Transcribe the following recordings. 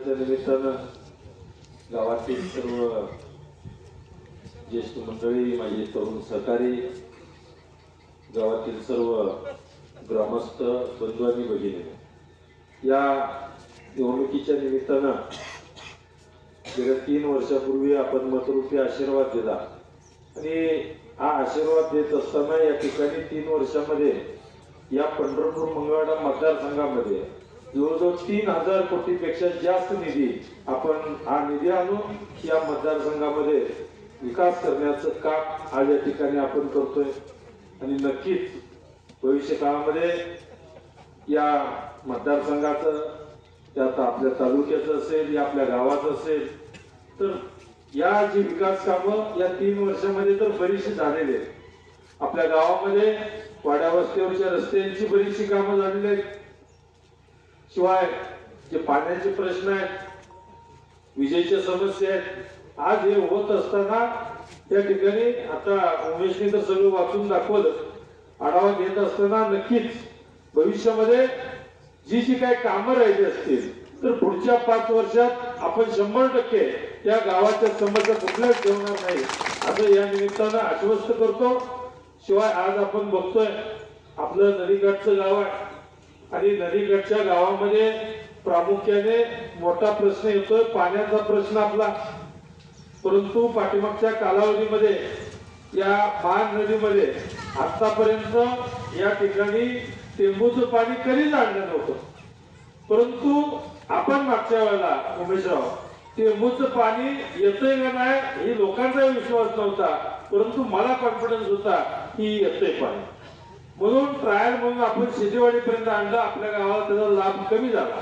त्या निमित्तानं गावातील सर्व ज्येष्ठ मंडळी, माझे तरुण सहकारी, गावातील सर्व ग्रामस्थ बंधू आणि भगिनी, या निवडणुकीच्या निमित्तानं गेल्या 3 वर्षापूर्वी आपण मतरूपी आशीर्वाद दिला आणि हा आशीर्वाद देत असताना या ठिकाणी 3 वर्षामध्ये या पंढरपूर मंगळवेढा मतदारसंघामध्ये जवळजवळ 3000 कोटीपेक्षा जास्त निधी आपण हा निधी आणून या मतदारसंघामध्ये विकास करण्याचं काम आज या ठिकाणी आपण करतोय आणि नक्कीच भविष्य काळामध्ये या मतदारसंघाचं, त्यात आपल्या तालुक्याचं असेल या आपल्या गावाचं असेल, तर या जी विकास कामं या 3 वर्षामध्ये तर बरीचशी झालेली आहेत. आपल्या गावामध्ये वाड्या वस्त्यावरच्या रस्त्यांची बरीचशी कामं झालेली आहेत. शिवाय जे पाण्याचे प्रश्न आहेत, विजेच्या समस्या आहेत, आज हे होत असताना त्या ठिकाणी आता उमेशने तर सगळं वाचून दाखवलं, आढावा घेत असताना नक्कीच भविष्यामध्ये जी जी काही कामं राहिली असतील तर पुढच्या 5 वर्षात आपण 100% या गावाच्या समस्या कुठल्याच ठेवणार नाही असं या निमित्तानं आश्वस्त करतो. शिवाय आज आपण बघतोय आपलं नदीकाठचं गाव आहे आणि नदीकाठच्या गावामध्ये प्रामुख्याने मोठा प्रश्न येतोय पाण्याचा प्रश्न आपला. परंतु पाठीमागच्या कालावधीमध्ये या मान नदीमध्ये आतापर्यंत या ठिकाणी टेंबूचं पाणी कधीच आणलं नव्हतं. परंतु आपण मागच्या वेळेला उमेशराव टेंबूचं पाणी येतंय का नाही ही लोकांचा विश्वास नव्हता, परंतु मला कॉन्फिडन्स होता की येतंय पाणी. म्हणून ट्रायल म्हणून आपण शेतीवाडीपर्यंत आणलं, आपल्या गावाला त्याचा लाभ कमी झाला.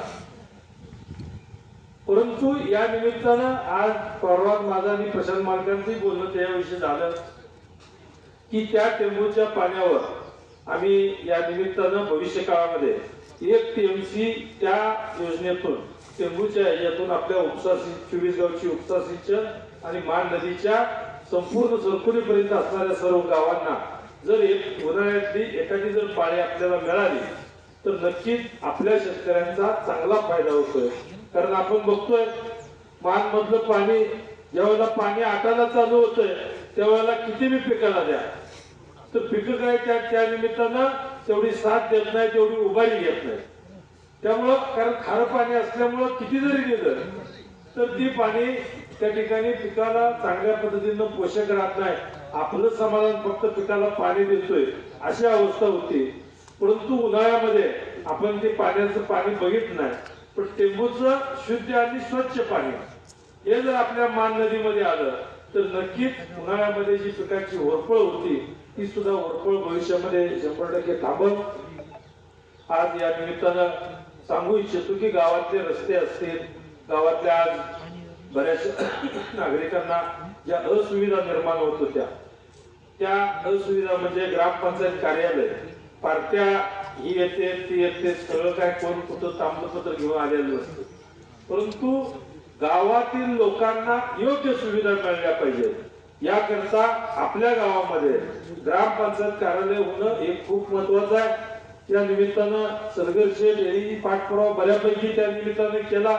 परंतु या निमित्तानं आज परवा माझा आणि प्रशांत मालकांचंही बोलणं त्याविषयी झालं की त्या टेंबूच्या पाण्यावर आम्ही या निमित्तानं भविष्य काळामध्ये 1 TMC त्या योजनेतून टेंबूच्या यातून आपल्या उपसा 24 गावची उपसा सिंचन आणि मान नदीच्या संपूर्ण सरकुलीपर्यंत असणाऱ्या सर्व गावांना जर एक उन्हाळ्यातली एखादी जर पाळी आपल्याला मिळाली तर नक्कीच आपल्या शेतकऱ्यांचा चांगला फायदा होतोय. कारण आपण बघतोय मान मधलं पाणी ज्यावेळेला पाणी आटायला चालू होतंय त्यावेळेला किती बी पिकाला द्या तर पिकं काय त्या निमित्तानं तेवढी साथ देत नाही, तेवढी उभारी घेत नाही. त्यामुळं कारण खारं पाणी असल्यामुळं किती जरी दिलं तर ती पाणी त्या ठिकाणी पिकाला चांगल्या पद्धतीनं पोषक राहत नाही. आपलं समाधान फक्त पिकाला पाणी देतोय अशी अवस्था होती. परंतु उन्हाळ्यामध्ये आपण ते पाण्याचं पाणी बघितलं नाही, पण टेंबूचं शुद्ध आणि स्वच्छ पाणी हे जर आपल्या मान नदीमध्ये आलं तर नक्कीच उन्हाळ्यामध्ये जी पिकाची होरपळ होती ती सुद्धा होरपळ भविष्यामध्ये 100% थांबल. आज या निमित्तानं सांगू इच्छितो की गावातले रस्ते असतील, गावातल्या आज बऱ्याच नागरिकांना ज्या असुविधा निर्माण होत होत्या त्या असुविधा म्हणजे ग्रामपंचायत कार्यालय पार्ट्या ही येते ती येते, सगळं काय कोण कुठं तांबडपत्र घेऊन आलेलं नसतं. परंतु गावातील लोकांना योग्य सुविधा मिळाल्या पाहिजेत याकरता आपल्या गावामध्ये ग्रामपंचायत कार्यालय होणं हे खूप महत्वाचं आहे. या निमित्तानं सरगर शेठ यांनी पाठपुरावा बऱ्यापैकी त्या निमित्तानं केला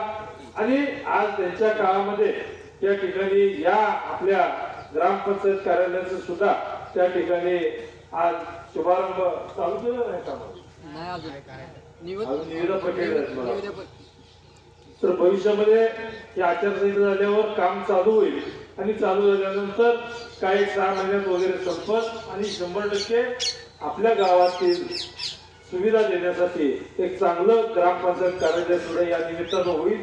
आणि आज त्यांच्या काळामध्ये या ठिकाणी या आपल्या ग्रामपंचायत कार्यालयाचं सुद्धा त्या ठिकाणी आज शुभारंभ चालू केला नाही का? निविदा प्रक्रिया तर भविष्यामध्ये ही आचारसंहिता झाल्यावर काम चालू होईल आणि चालू झाल्यानंतर काही 6 महिन्यात वगैरे संपत आणि 100% आपल्या गावातील सुविधा देण्यासाठी एक चांगलं ग्रामपंचायत कार्यालय सुद्धा या निमित्तानं होईल.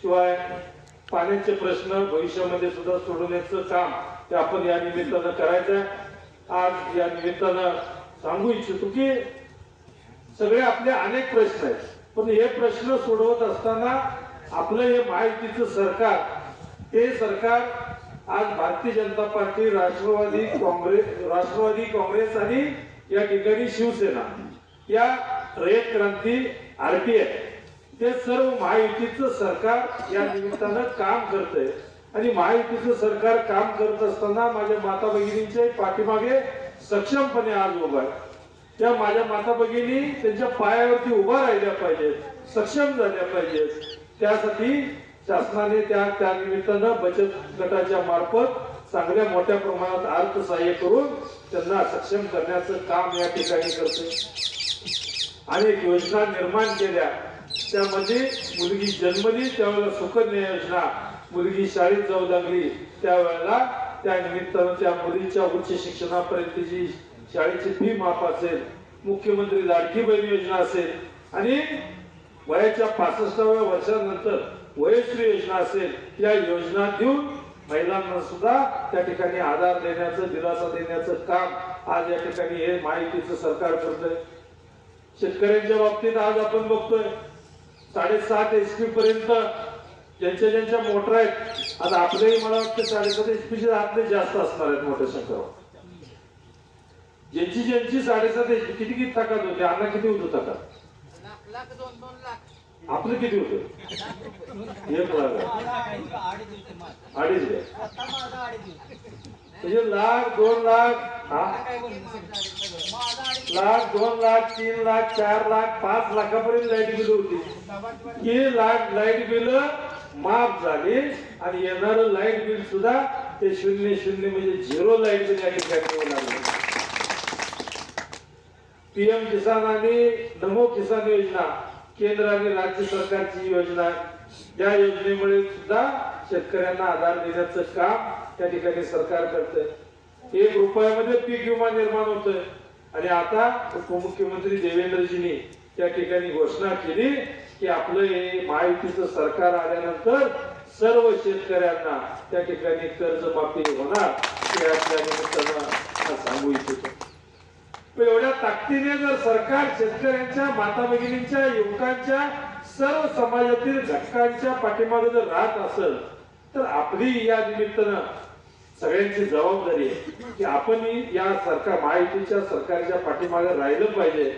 शिवाय पाण्याचे प्रश्न भविष्यामध्ये सुद्धा सोडवण्याचं काम ते आपण या निमित्तानं करायचं आहे. आज या निमित्तानं सांगू इच्छितो की सगळे आपले अनेक प्रश्न आहेत, पण हे प्रश्न सोडवत असताना आपलं हे महायुतीचं सरकार हे सरकार आज भारतीय जनता पार्टी, राष्ट्रवादी काँग्रेस आणि या ठिकाणी शिवसेना या रयत क्रांती RTI ते सर्व महायुतीचं सरकार या निमित्तानं काम करतंय आणि महायुतीचं सरकार काम करत असताना माझ्या माता भगिनींच्या पाठीमागे सक्षमपणे आज उभा आहे. त्या माझ्या माता भगिनी त्यांच्या पायावरती उभा राहिल्या पाहिजेत, सक्षम झाल्या पाहिजेत. त्यासाठी शासनाने त्या निमित्तानं बचत गटाच्या मार्फत चांगल्या मोठ्या प्रमाणात अर्थसहाय्य करून त्यांना सक्षम करण्याचं काम या ठिकाणी करते. अनेक योजना निर्माण केल्या. त्यामध्ये मुलगी जन्मली त्यावेळेला सुकन्या योजना, मुलगी शाळेत जाऊ लागली त्यावेळेला त्या निमित्तानं त्या मुलीच्या उच्च शिक्षणापर्यंतची शाळेची फी माफ असेल, मुख्यमंत्री लाडकी बहीण योजना असेल आणि वयाच्या 65व्या वर्षानंतर वयश्री योजना असेल, या योजना देऊन महिलांना सुद्धा त्या ठिकाणी आधार देण्याचं, दिलासा देण्याचं काम आज या ठिकाणी हे माहितीचं सरकार करतंय. शेतकऱ्यांच्या बाबतीत आज आपण बघतोय 7.5 HP पर्यंत ज्यांच्या मोटर आहेत. आता आपलेही मला वाटतं 7.5 HP आतले जास्त असणार आहेत मोठ्या संख्येवर. ज्यांची 7.5 HP किती ताकद होती, अण्णा किती होतो ताकद? आपलं किती होतं? 1 लाख 2.5 म्हणजे लाख 2 लाख लाख 2 लाख 3 लाख 4 लाख 5 लाखापर्यंत लाईट बिल होती. ही लाईट बिल माफ झाली आणि येणारं लाईट बिल सुद्धा ते 0 म्हणजे 0 लाईट बिल या ठिकाणी लागलं. PM किसान आणि नमो किसान योजना केंद्र आणि राज्य सरकारची योजना, या योजनेमुळे सुद्धा शेतकऱ्यांना आधार देण्याचं काम त्या ठिकाणी सरकार करतंय. 1 रुपयामध्ये पीक विमा निर्माण होतोय. आणि आता उपमुख्यमंत्री देवेंद्रजींनी त्या ठिकाणी घोषणा केली की आपलं हे महायुतीचं सरकार आल्यानंतर सर्व शेतकऱ्यांना त्या ठिकाणी कर्जमाफी होणार, हे आपल्या निमित्तानं सांगू इच्छितो. एवढ्या ताकदीने जर सरकार शेतकऱ्यांच्या, माता भगिनींच्या, युवकांच्या, सर्व समाजातील घटकांच्या पाठीमागे जर राहत असेल तर आपली या निमित्तानं सगळ्यांची जबाबदारी आहे की आपण या सरकार महायुतीच्या सरकारच्या पाठीमागे राहिलं पाहिजे.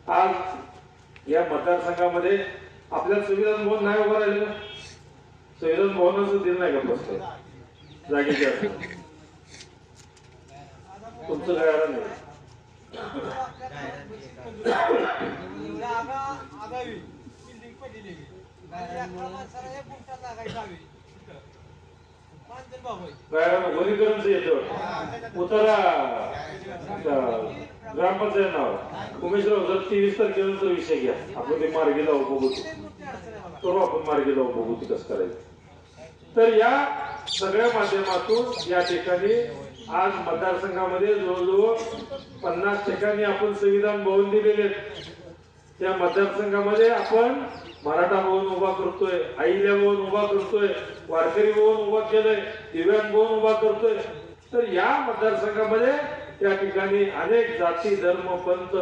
आज या मतदारसंघामध्ये आपल्या संविधान भवन नाही उभं राहिलेलं. संविधान भवनाचं दिलं नाही का फक्त जागेच्या? तुमचं काय आलं नाही. वनीकरणचं येतं उतारा ग्रामपंचायत नाव उमेशराव जर 23 तारखेनंतर विषय घ्या. आपण ते मार्गी लावू बघू, करू आपण मार्गी लावू बघू ते कसं करायचं. तर या सगळ्या माध्यमातून या ठिकाणी आज मतदारसंघामध्ये जवळजवळ 50 ठिकाणी आपण संविधान भवन दिलेले. त्या मतदारसंघामध्ये आपण मराठा भवन उभा करतोय, अहिल्या भवन उभा करतोय, वारकरी भवन उभा केलंय, दिव्यांग भवन उभा करतोय. तर या मतदारसंघामध्ये त्या ठिकाणी अनेक जाती, धर्म, पंथ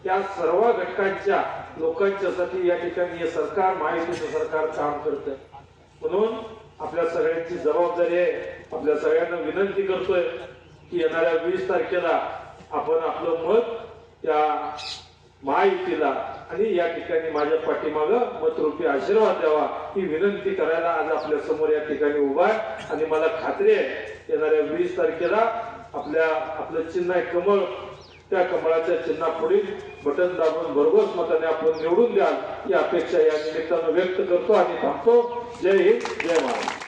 या सर्व घटकांच्या लोकांच्यासाठी या ठिकाणी हे सरकार, महायुतीचं सरकार काम करतंय. म्हणून आपल्या सगळ्यांची जबाबदारी आहे. आपल्या सगळ्यांना विनंती करतोय की येणाऱ्या 20 तारखेला आपण आपलं मत या महायुतीला आणि या ठिकाणी माझ्या पाठीमागं मतरूपी आशीर्वाद द्यावा ही विनंती करायला आज आपल्या समोर या ठिकाणी उभा आहे. आणि मला खात्री आहे येणाऱ्या 20 तारखेला आपलं चिन्ह आहे कमळ. त्या कमळाच्या चिन्हापुढील बटन दाबून भरघोस मताने आपण निवडून द्याल ही अपेक्षा या निमित्तानं व्यक्त करतो आणि थांबतो. जय हिंद, जय महाराष्ट्र.